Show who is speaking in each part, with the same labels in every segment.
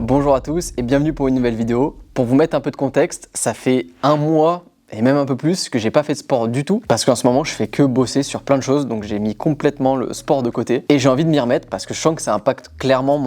Speaker 1: Bonjour à tous et bienvenue pour une nouvelle vidéo. Pour vous mettre un peu de contexte, ça fait un mois et même un peu plus que j'ai pas fait de sport du tout parce qu'en ce moment je fais que bosser sur plein de choses, donc j'ai mis complètement le sport de côté et j'ai envie de m'y remettre parce que je sens que ça impacte clairement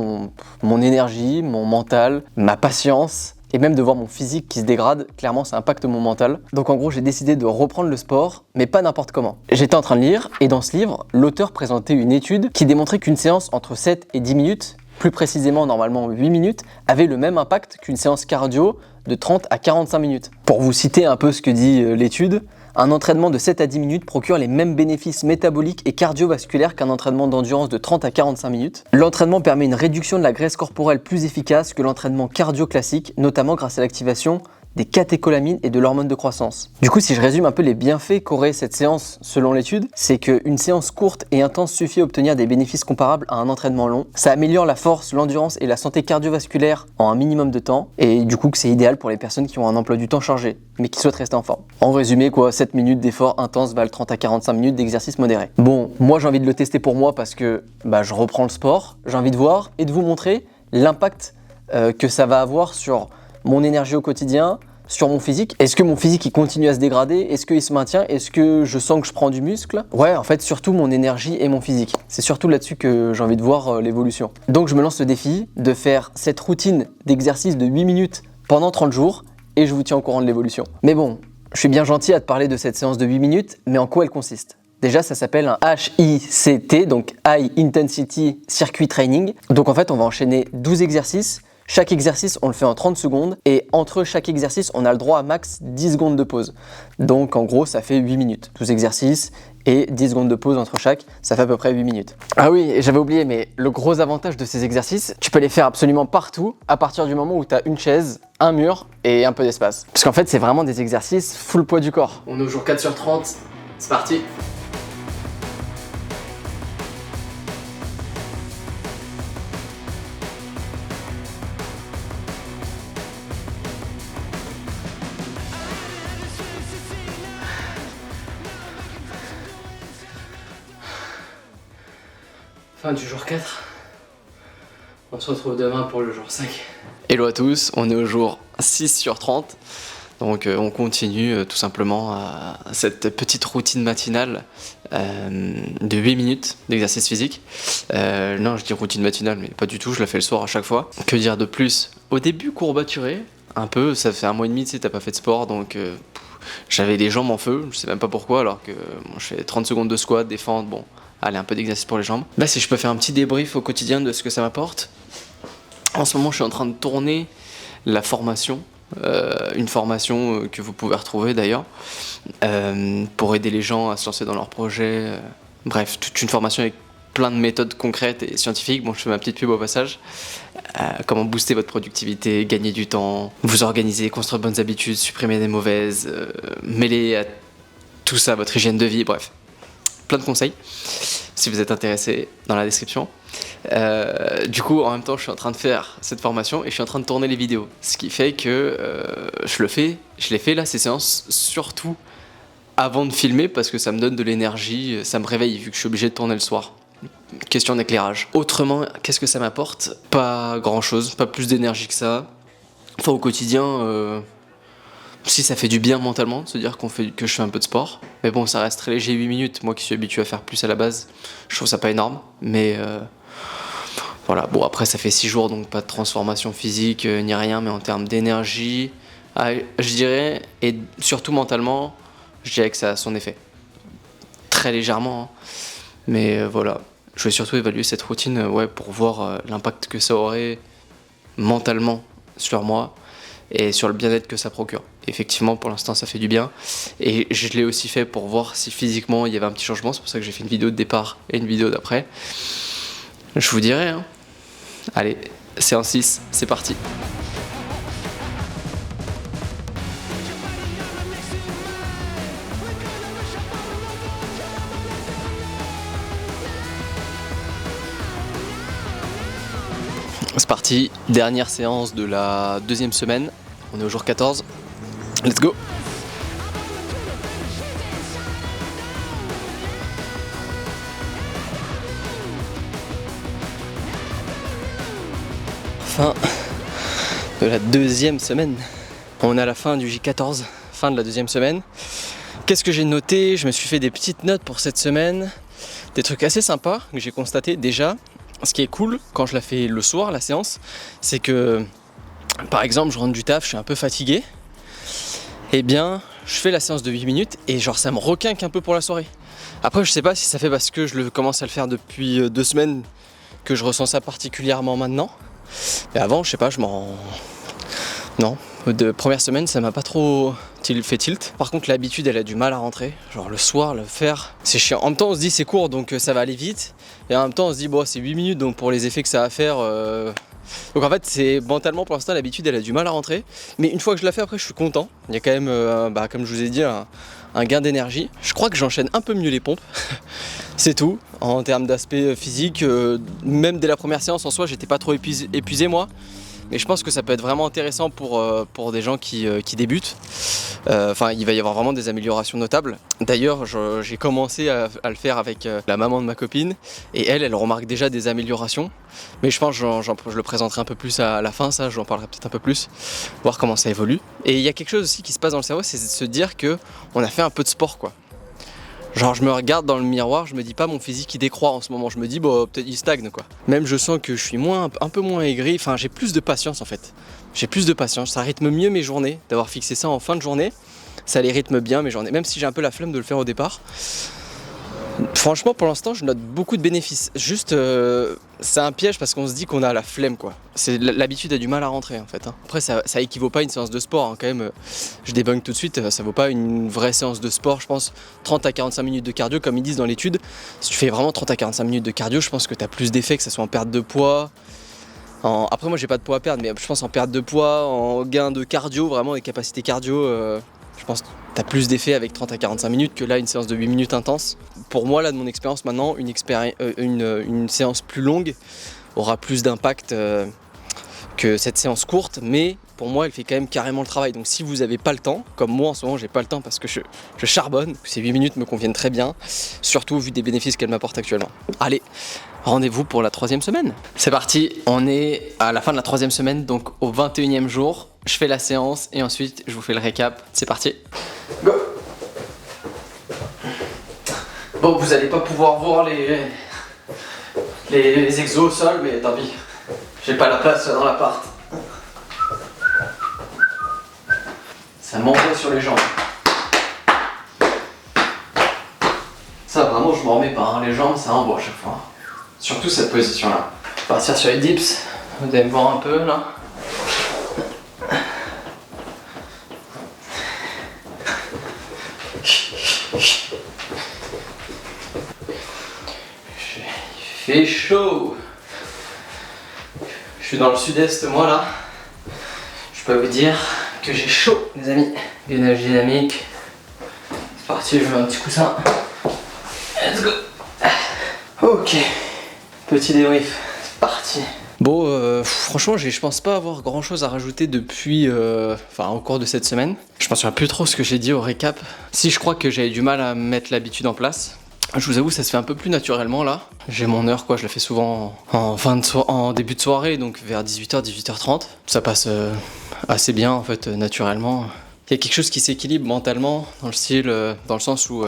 Speaker 1: mon énergie, mon mental, ma patience et même de voir mon physique qui se dégrade, clairement ça impacte mon mental. Donc en gros j'ai décidé de reprendre le sport, mais pas n'importe comment. J'étais en train de lire et dans ce livre, l'auteur présentait une étude qui démontrait qu'une séance entre 7 et 10 minutes, plus précisément normalement 8 minutes, avait le même impact qu'une séance cardio de 30 à 45 minutes. Pour vous citer un peu ce que dit l'étude, un entraînement de 7 à 10 minutes procure les mêmes bénéfices métaboliques et cardiovasculaires qu'un entraînement d'endurance de 30 à 45 minutes. L'entraînement permet une réduction de la graisse corporelle plus efficace que l'entraînement cardio classique, notamment grâce à l'activation des catécholamines et de l'hormone de croissance. Du coup, si je résume un peu les bienfaits qu'aurait cette séance selon l'étude, c'est qu'une séance courte et intense suffit à obtenir des bénéfices comparables à un entraînement long. Ça améliore la force, l'endurance et la santé cardiovasculaire en un minimum de temps et du coup que c'est idéal pour les personnes qui ont un emploi du temps chargé mais qui souhaitent rester en forme. En résumé, 7 minutes d'effort intense valent 30 à 45 minutes d'exercice modéré. Bon, moi j'ai envie de le tester pour moi parce que je reprends le sport, j'ai envie de voir et de vous montrer l'impact que ça va avoir sur mon énergie au quotidien, sur mon physique. Est-ce que mon physique il continue à se dégrader? Est-ce qu'il se maintient? Est-ce que je sens que je prends du muscle? Ouais, en fait, surtout mon énergie et mon physique. C'est surtout là-dessus que j'ai envie de voir l'évolution. Donc je me lance le défi de faire cette routine d'exercice de 8 minutes pendant 30 jours et je vous tiens au courant de l'évolution. Mais bon, je suis bien gentil à te parler de cette séance de 8 minutes, mais en quoi elle consiste? Déjà, ça s'appelle un HICT, donc High Intensity Circuit Training. Donc en fait, on va enchaîner 12 exercices. Chaque exercice, on le fait en 30 secondes et entre chaque exercice, on a le droit à max 10 secondes de pause. Donc en gros, ça fait 8 minutes. 12 exercices et 10 secondes de pause entre chaque, ça fait à peu près 8 minutes. Ah oui, j'avais oublié, mais le gros avantage de ces exercices, tu peux les faire absolument partout à partir du moment où tu as une chaise, un mur et un peu d'espace. Parce qu'en fait, c'est vraiment des exercices full poids du corps. On est au jour 4 sur 30, c'est parti. Fin du jour 4. On se retrouve demain pour le jour 5. Hello à tous, on est au jour 6 sur 30. Donc on continue tout simplement à cette petite routine matinale de 8 minutes d'exercice physique. Non, je dis routine matinale, mais pas du tout, je la fais le soir à chaque fois. Que dire de plus? Au début, courbaturé, un peu, ça fait un mois et demi, tu sais, t'as pas fait de sport, donc j'avais les jambes en feu, je sais même pas pourquoi, alors que je fais 30 secondes de squat, des fentes, bon. Allez, un peu d'exercice pour les jambes. Là, si je peux faire un petit débrief au quotidien de ce que ça m'apporte. En ce moment, je suis en train de tourner la formation, une formation que vous pouvez retrouver d'ailleurs, pour aider les gens à se lancer dans leurs projets. Bref, toute une formation avec plein de méthodes concrètes et scientifiques. Bon, je fais ma petite pub au passage. Comment booster votre productivité, gagner du temps, vous organiser, construire de bonnes habitudes, supprimer des mauvaises, mêler à tout ça votre hygiène de vie, bref. Plein de conseils si vous êtes intéressé dans la description. Du coup, en même temps, je suis en train de faire cette formation et je suis en train de tourner les vidéos. Ce qui fait que je l'ai fait là, ces séances, surtout avant de filmer parce que ça me donne de l'énergie, ça me réveille vu que je suis obligé de tourner le soir. Question d'éclairage. Autrement, qu'est-ce que ça m'apporte? Pas grand-chose, pas plus d'énergie que ça. Enfin, au quotidien... Si ça fait du bien mentalement de se dire que je fais un peu de sport. Mais bon, ça reste très léger, 8 minutes. Moi qui suis habitué à faire plus à la base, je trouve ça pas énorme. Mais voilà, bon après ça fait 6 jours, donc pas de transformation physique ni rien. Mais en termes d'énergie, je dirais, et surtout mentalement, je dirais que ça a son effet. Très légèrement. Hein. Mais voilà, je vais surtout évaluer cette routine pour voir l'impact que ça aurait mentalement sur moi. Et sur le bien-être que ça procure. Effectivement, pour l'instant, ça fait du bien. Et je l'ai aussi fait pour voir si physiquement il y avait un petit changement. C'est pour ça que j'ai fait une vidéo de départ et une vidéo d'après. Je vous dirai. Hein. Allez, séance 6, c'est parti. C'est parti, dernière séance de la deuxième semaine. On est au jour 14. Let's go! Fin de la deuxième semaine. On est à la fin du J14, fin de la deuxième semaine. Qu'est-ce que j'ai noté? Je me suis fait des petites notes pour cette semaine. Des trucs assez sympas que j'ai constaté déjà. Ce qui est cool quand je la fais le soir, la séance, c'est que par exemple je rentre du taf, je suis un peu fatigué. Eh bien je fais la séance de 8 minutes et genre ça me requinque un peu pour la soirée. Après je sais pas si ça fait parce que je commence à le faire depuis 2 semaines que je ressens ça particulièrement maintenant. Mais avant je sais pas, je m'en... Non, de première semaine ça m'a pas trop fait tilt. Par contre l'habitude elle a du mal à rentrer. Genre le soir le faire c'est chiant. En même temps on se dit c'est court donc ça va aller vite. Et en même temps on se dit bon c'est 8 minutes donc pour les effets que ça va faire... Donc en fait c'est mentalement pour l'instant l'habitude elle a du mal à rentrer. Mais une fois que je la fais après je suis content. Il y a quand même comme je vous ai dit un gain d'énergie. Je crois que j'enchaîne un peu mieux les pompes. C'est tout. En termes d'aspect physique, même dès la première séance en soi j'étais pas trop épuisé moi. Mais je pense que ça peut être vraiment intéressant pour des gens qui débutent. Enfin, il va y avoir vraiment des améliorations notables. D'ailleurs, j'ai commencé à le faire avec la maman de ma copine. Et elle remarque déjà des améliorations. Mais je pense que je le présenterai un peu plus à la fin, ça, j'en parlerai peut-être un peu plus. Voir comment ça évolue. Et il y a quelque chose aussi qui se passe dans le cerveau, c'est de se dire qu'on a fait un peu de sport, quoi. Genre je me regarde dans le miroir, je me dis pas mon physique il décroît en ce moment, je me dis bon peut-être il stagne quoi. Même je sens que je suis un peu moins aigri, enfin j'ai plus de patience en fait. J'ai plus de patience, ça rythme mieux mes journées, d'avoir fixé ça en fin de journée, ça les rythme bien mes journées, même si j'ai un peu la flemme de le faire au départ. Franchement pour l'instant je note beaucoup de bénéfices, juste c'est un piège parce qu'on se dit qu'on a la flemme quoi. L'habitude a du mal à rentrer en fait. Après ça équivaut pas à une séance de sport quand même, je débunk tout de suite, ça vaut pas une vraie séance de sport je pense. 30 à 45 minutes de cardio comme ils disent dans l'étude, si tu fais vraiment 30 à 45 minutes de cardio je pense que tu as plus d'effets que ça soit en perte de poids. Après moi j'ai pas de poids à perdre mais je pense en perte de poids, en gain de cardio, vraiment des capacités cardio. Je pense que tu as plus d'effet avec 30 à 45 minutes que là une séance de 8 minutes intense. Pour moi là de mon expérience maintenant, une séance plus longue aura plus d'impact que cette séance courte, mais pour moi elle fait quand même carrément le travail. Donc si vous n'avez pas le temps, comme moi en ce moment j'ai pas le temps parce que je charbonne, ces 8 minutes me conviennent très bien, surtout vu des bénéfices qu'elle m'apporte actuellement. Allez, rendez-vous pour la 3e semaine. C'est parti, on est à la fin de la 3e semaine, donc au 21e jour. Je fais la séance et ensuite je vous fais le récap. C'est parti. Go. Bon, vous allez pas pouvoir voir les exos au sol, mais tant pis. J'ai pas la place dans l'appart. Ça m'envoie sur les jambes. Ça vraiment je m'en remets pas, hein. Les jambes ça envoie à chaque fois. Surtout cette position là. On va partir sur les dips. Vous allez me voir un peu là. Il fait chaud. Je suis dans le sud-est moi là. Je peux vous dire que j'ai chaud les amis. Gainage dynamique. C'est parti, je mets un petit coussin. Let's go. Ok. Petit débrief. C'est parti. Bon, franchement, je pense pas avoir grand chose à rajouter depuis, au cours de cette semaine. Je me souviens plus trop ce que j'ai dit au récap. Si je crois que j'avais du mal à mettre l'habitude en place. Je vous avoue, ça se fait un peu plus naturellement là. J'ai mon heure quoi, je la fais souvent en début de soirée, donc vers 18h, 18h30. Ça passe assez bien en fait, naturellement. Il y a quelque chose qui s'équilibre mentalement dans le style, dans le sens où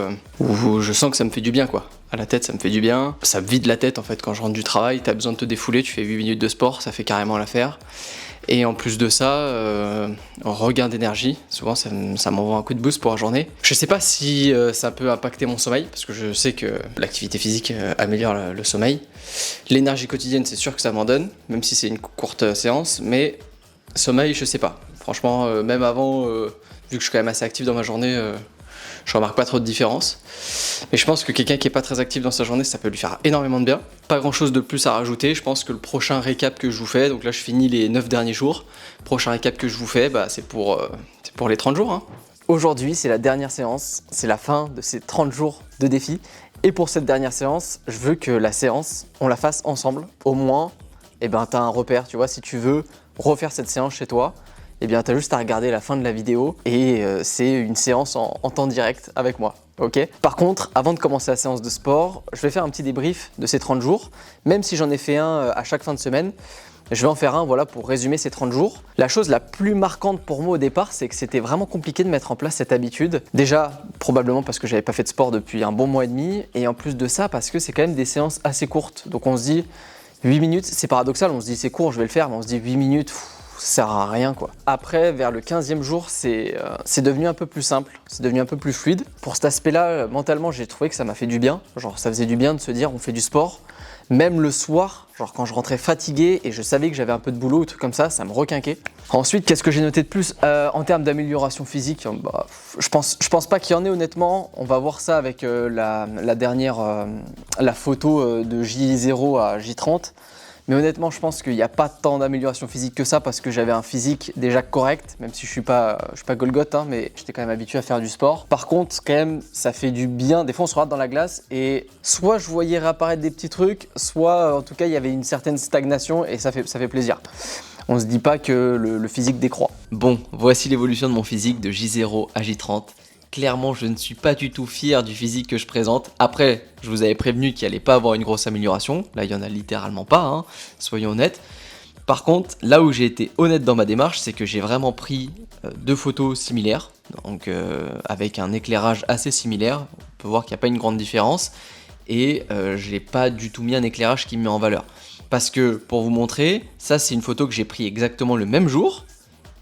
Speaker 1: je sens que ça me fait du bien quoi. À la tête ça me fait du bien, ça me vide la tête en fait quand je rentre du travail, t'as besoin de te défouler, tu fais 8 minutes de sport, ça fait carrément l'affaire. Et en plus de ça, regain d'énergie, souvent ça m'envoie un coup de boost pour la journée. Je sais pas si ça peut impacter mon sommeil, parce que je sais que l'activité physique améliore le sommeil. L'énergie quotidienne c'est sûr que ça m'en donne, même si c'est une courte séance, mais sommeil je sais pas. Franchement, même avant, vu que je suis quand même assez actif dans ma journée, je remarque pas trop de différence. Mais je pense que quelqu'un qui est pas très actif dans sa journée, ça peut lui faire énormément de bien. Pas grand chose de plus à rajouter, je pense que le prochain récap que je vous fais, donc là je finis les 9 derniers jours, prochain récap que je vous fais, c'est pour les 30 jours. Hein. Aujourd'hui c'est la dernière séance, c'est la fin de ces 30 jours de défi. Et pour cette dernière séance, je veux que la séance, on la fasse ensemble. Au moins, t'as un repère, tu vois, si tu veux refaire cette séance chez toi, t'as juste à regarder la fin de la vidéo et c'est une séance en temps direct avec moi. Ok. Par contre, avant de commencer la séance de sport, je vais faire un petit débrief de ces 30 jours. Même si j'en ai fait un à chaque fin de semaine, Je vais en faire un voilà, pour résumer ces 30 jours. La chose la plus marquante pour moi au départ, c'est que c'était vraiment compliqué de mettre en place cette habitude. Déjà, probablement parce que j'avais pas fait de sport depuis un bon mois et demi, et en plus de ça, parce que c'est quand même des séances assez courtes. Donc on se dit, 8 minutes, c'est paradoxal, on se dit c'est court, je vais le faire, mais on se dit 8 minutes, ça sert à rien quoi. Après, vers le 15e jour, c'est devenu un peu plus simple, c'est devenu un peu plus fluide. Pour cet aspect-là, mentalement, j'ai trouvé que ça m'a fait du bien. Genre, ça faisait du bien de se dire, on fait du sport. Même le soir, genre quand je rentrais fatigué et je savais que j'avais un peu de boulot ou truc comme ça me requinquait. Ensuite, qu'est-ce que j'ai noté de plus en termes d'amélioration physique, je pense pas qu'il y en ait honnêtement. On va voir ça avec la dernière, la photo de J0 à J30. Mais honnêtement, je pense qu'il n'y a pas tant d'amélioration physique que ça parce que j'avais un physique déjà correct, même si je suis pas Golgoth, hein, mais j'étais quand même habitué à faire du sport. Par contre, quand même, ça fait du bien. Des fois, on se regarde dans la glace et soit je voyais réapparaître des petits trucs, soit en tout cas, il y avait une certaine stagnation et ça fait plaisir. On se dit pas que le physique décroît.
Speaker 2: Bon, voici l'évolution de mon physique de J0 à J30. Clairement, je ne suis pas du tout fier du physique que je présente. Après, je vous avais prévenu qu'il allait pas avoir une grosse amélioration. Là, il y en a littéralement pas, hein, soyons honnêtes. Par contre, là où j'ai été honnête dans ma démarche, c'est que j'ai vraiment pris 2 photos similaires, donc avec un éclairage assez similaire. On peut voir qu'il n'y a pas une grande différence. Et je n'ai pas du tout mis un éclairage qui me met en valeur. Parce que, pour vous montrer, ça c'est une photo que j'ai prise exactement le même jour,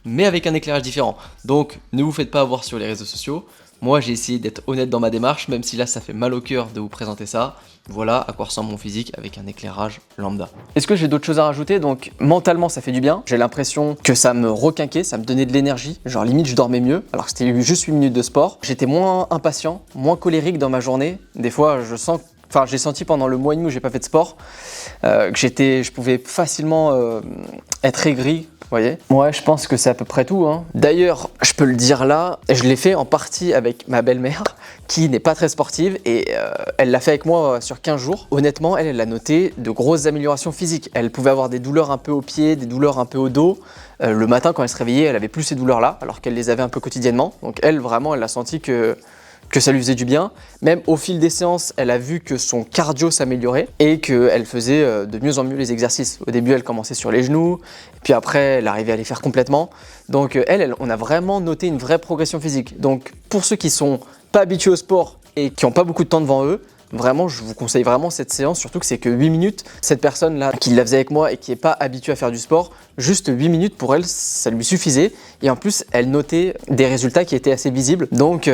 Speaker 2: mais avec un éclairage différent. Donc ne vous faites pas avoir sur les réseaux sociaux. Moi j'ai essayé d'être honnête dans ma démarche, même si là ça fait mal au cœur de vous présenter ça. Voilà à quoi ressemble mon physique avec un éclairage lambda.
Speaker 1: Est-ce que j'ai d'autres choses à rajouter? Donc mentalement ça fait du bien. J'ai l'impression que ça me requinquait, ça me donnait de l'énergie. Genre limite je dormais mieux, alors que c'était juste 8 minutes de sport. J'étais moins impatient, moins colérique dans ma journée. Des fois j'ai senti pendant le mois et demi où j'ai pas fait de sport que je pouvais facilement être aigri. Voyez. Ouais, je pense que c'est à peu près tout, hein. D'ailleurs, je peux le dire là, je l'ai fait en partie avec ma belle-mère, qui n'est pas très sportive, et elle l'a fait avec moi sur 15 jours. Honnêtement, elle a noté de grosses améliorations physiques. Elle pouvait avoir des douleurs un peu aux pieds, des douleurs un peu au dos. Le matin, quand elle se réveillait, elle avait plus ces douleurs-là, alors qu'elle les avait un peu quotidiennement. Donc elle, vraiment, elle a senti que ça lui faisait du bien. Même au fil des séances, elle a vu que son cardio s'améliorait et qu'elle faisait de mieux en mieux les exercices. Au début, elle commençait sur les genoux, puis après, elle arrivait à les faire complètement. Donc on a vraiment noté une vraie progression physique. Donc pour ceux qui sont pas habitués au sport et qui n'ont pas beaucoup de temps devant eux, vraiment, je vous conseille vraiment cette séance, surtout que c'est que 8 minutes. Cette personne-là qui la faisait avec moi et qui n'est pas habituée à faire du sport, juste 8 minutes pour elle, ça lui suffisait. Et en plus, elle notait des résultats qui étaient assez visibles. Donc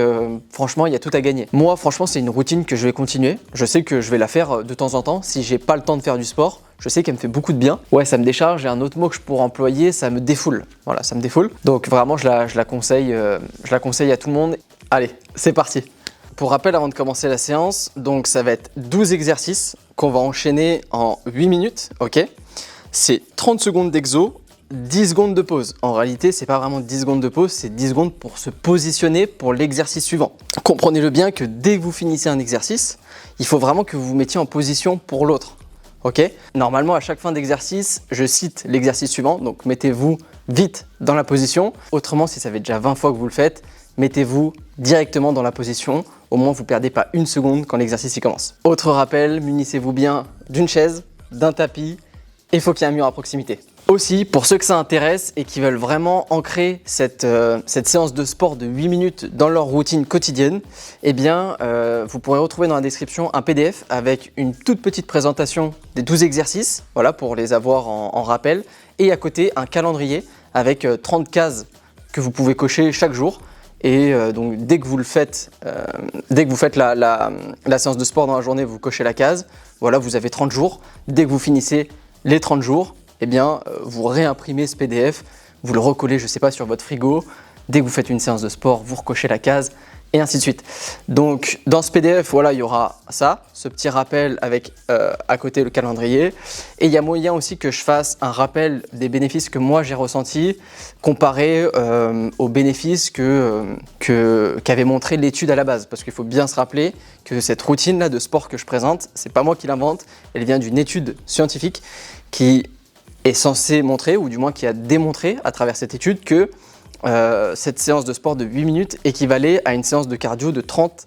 Speaker 1: franchement, il y a tout à gagner. Moi, franchement, c'est une routine que je vais continuer. Je sais que je vais la faire de temps en temps si j'ai pas le temps de faire du sport. Je sais qu'elle me fait beaucoup de bien. Ouais, ça me décharge. Et un autre mot que je pourrais employer, ça me défoule. Voilà, ça me défoule. Donc vraiment, je la conseille à tout le monde. Allez, c'est parti. Pour rappel, avant de commencer la séance, donc ça va être 12 exercices qu'on va enchaîner en 8 minutes, ok? C'est 30 secondes d'exo, 10 secondes de pause. En réalité, c'est pas vraiment 10 secondes de pause, c'est 10 secondes pour se positionner pour l'exercice suivant. Comprenez-le bien que dès que vous finissez un exercice, il faut vraiment que vous vous mettiez en position pour l'autre, ok? Normalement, à chaque fin d'exercice, je cite l'exercice suivant, donc mettez-vous vite dans la position. Autrement, si ça fait déjà 20 fois que vous le faites, mettez-vous directement dans la position. Au moins, vous ne perdez pas une seconde quand l'exercice y commence. Autre rappel, munissez-vous bien d'une chaise, d'un tapis, et il faut qu'il y ait un mur à proximité. Aussi, pour ceux que ça intéresse et qui veulent vraiment ancrer cette séance de sport de 8 minutes dans leur routine quotidienne, eh bien, vous pourrez retrouver dans la description un PDF avec une toute petite présentation des 12 exercices, voilà, pour les avoir en rappel, et à côté, un calendrier avec 30 cases que vous pouvez cocher chaque jour. Et donc dès que vous faites la séance de sport dans la journée, vous cochez la case. Voilà, vous avez 30 jours. Dès que vous finissez les 30 jours, eh bien, vous réimprimez ce PDF, vous le recollez, je ne sais pas, sur votre frigo. Dès que vous faites une séance de sport, vous recochez la case et ainsi de suite. Donc dans ce PDF, voilà, il y aura ça, ce petit rappel avec à côté le calendrier. Et il y a moyen aussi que je fasse un rappel des bénéfices que moi j'ai ressentis comparé aux bénéfices qu'avait montré l'étude à la base. Parce qu'il faut bien se rappeler que cette routine-là de sport que je présente, c'est pas moi qui l'invente, elle vient d'une étude scientifique qui est censée montrer, ou du moins qui a démontré à travers cette étude que cette séance de sport de 8 minutes équivalait à une séance de cardio de 30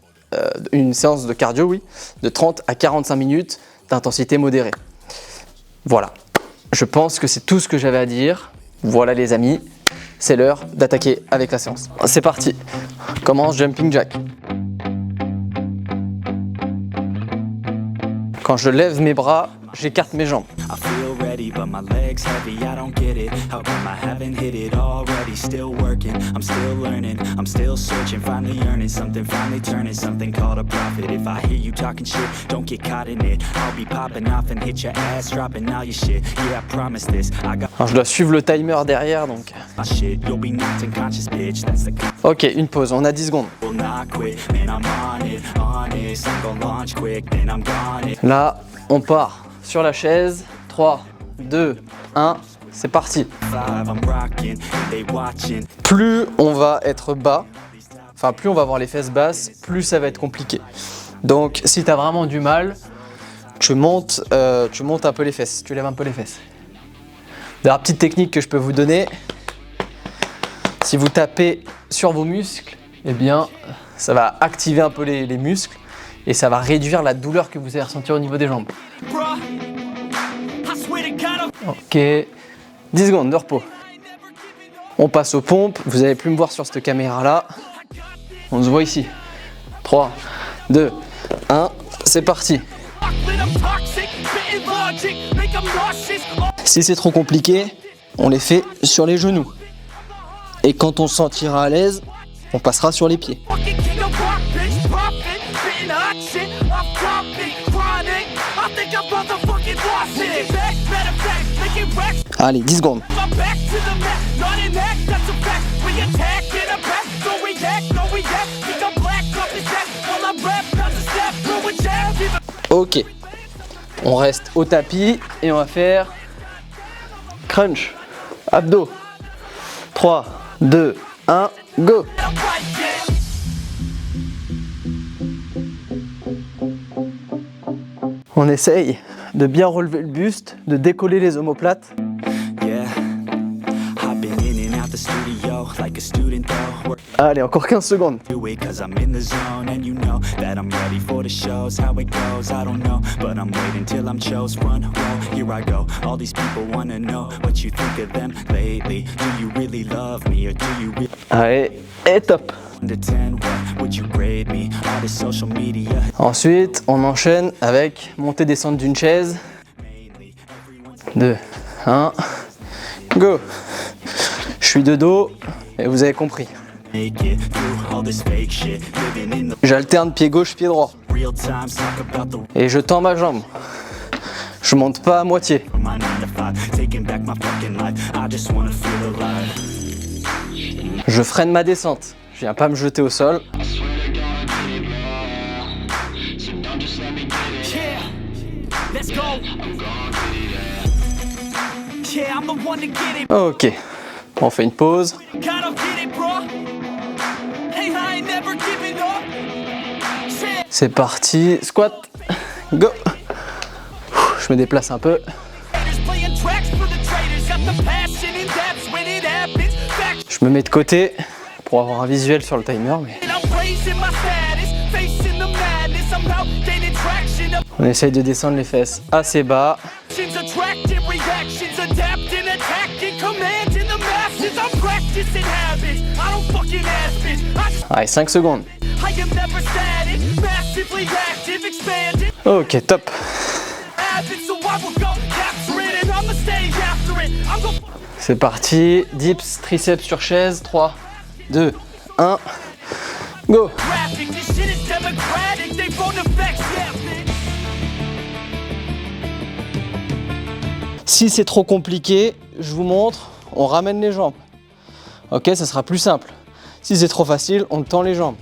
Speaker 1: à 45 minutes d'intensité modérée. Voilà. Je pense que c'est tout ce que j'avais à dire. Voilà les amis, c'est l'heure d'attaquer avec la séance. C'est parti, commence jumping jack. Quand je lève mes bras, j'écarte mes jambes. Alors je dois suivre le timer derrière donc. Ok, une pause, on a 10 secondes. Là, on part sur la chaise. 3, 2, 1, c'est parti. Plus on va être bas, enfin plus on va avoir les fesses basses, plus ça va être compliqué. Donc si tu as vraiment du mal, tu montes un peu les fesses, tu lèves un peu les fesses. La petite technique que je peux vous donner, si vous tapez sur vos muscles, eh bien ça va activer un peu les muscles et ça va réduire la douleur que vous allez ressentir au niveau des jambes. Ok, 10 secondes de repos. On passe aux pompes, vous n'allez plus me voir sur cette caméra là. On se voit ici. 3, 2, 1, c'est parti. Si c'est trop compliqué, on les fait sur les genoux. Et quand on se sentira à l'aise, on passera sur les pieds. Allez, 10 secondes. Ok. On reste au tapis et on va faire crunch, abdos. 3, 2, 1, go. On essaye de bien relever le buste, de décoller les omoplates. Allez, encore 15 secondes. Allez, et top. Ensuite, on enchaîne avec montée-descente d'une chaise. 2, 1, go. Je suis de dos et vous avez compris. J'alterne pied gauche, pied droit. Et je tends ma jambe. Je monte pas à moitié. Je freine ma descente. Je viens pas me jeter au sol. Ok, on fait une pause. C'est parti, squat, go. Je me déplace un peu. Je me mets de côté pour avoir un visuel sur le timer. Mais... on essaye de descendre les fesses assez bas. Allez, 5 secondes. Ok, top. C'est parti. Dips, triceps sur chaise. 3, 2, 1, go. Si c'est trop compliqué, je vous montre, on ramène les jambes. Ok, ça sera plus simple. Si c'est trop facile, on tend les jambes.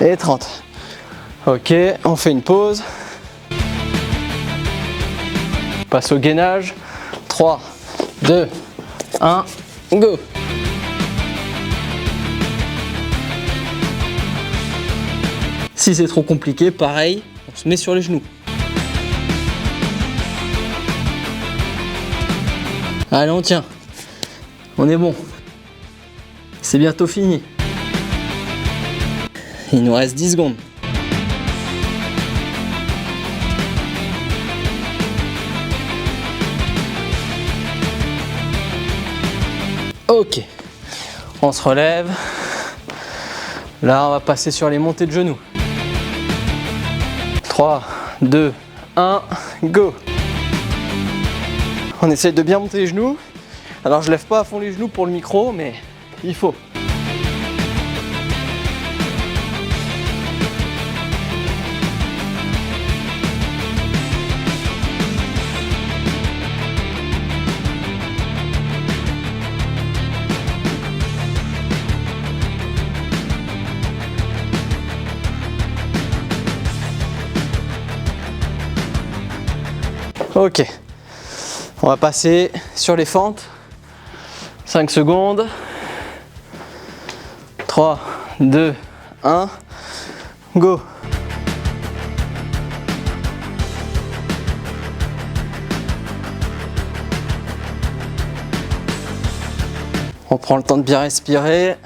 Speaker 1: Et 30. Ok, on fait une pause. On passe au gainage. 3, 2, 1, go. Si c'est trop compliqué, pareil, on se met sur les genoux. Allez, on tient. On est bon. C'est bientôt fini. Il nous reste 10 secondes. Ok. On se relève. Là, on va passer sur les montées de genoux. 3, 2, 1, go. On essaye de bien monter les genoux. Alors je lève pas à fond les genoux pour le micro, mais il faut. Ok, on va passer sur les fentes. 5 secondes. 3, 2, 1, go. On prend le temps de bien respirer.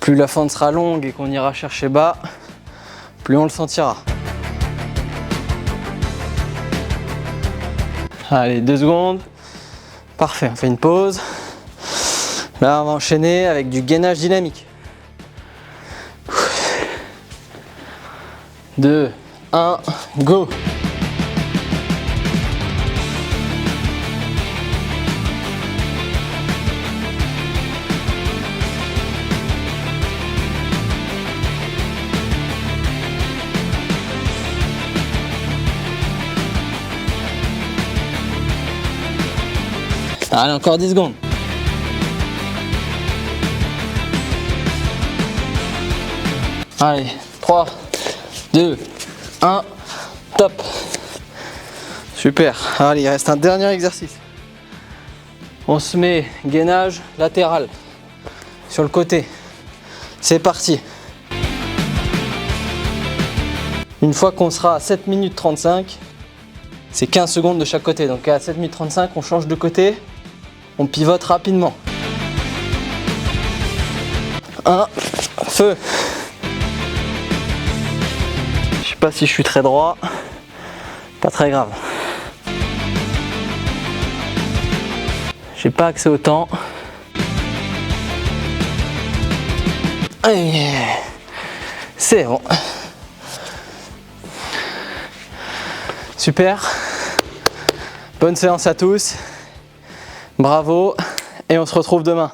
Speaker 1: Plus la fente sera longue et qu'on ira chercher bas, plus on le sentira. Allez, 2 secondes. Parfait, on fait une pause. Là, on va enchaîner avec du gainage dynamique. 2, 1, go! Allez, encore 10 secondes. Allez, 3, 2, 1, top. Super. Allez, il reste un dernier exercice. On se met gainage latéral sur le côté. C'est parti. Une fois qu'on sera à 7 minutes 35, c'est 15 secondes de chaque côté. Donc à 7 minutes 35, on change de côté. On pivote rapidement. 1, feu. Je sais pas si je suis très droit. Pas très grave. J'ai pas accès au temps. Allez. C'est bon. Super. Bonne séance à tous. Bravo. Et on se retrouve demain.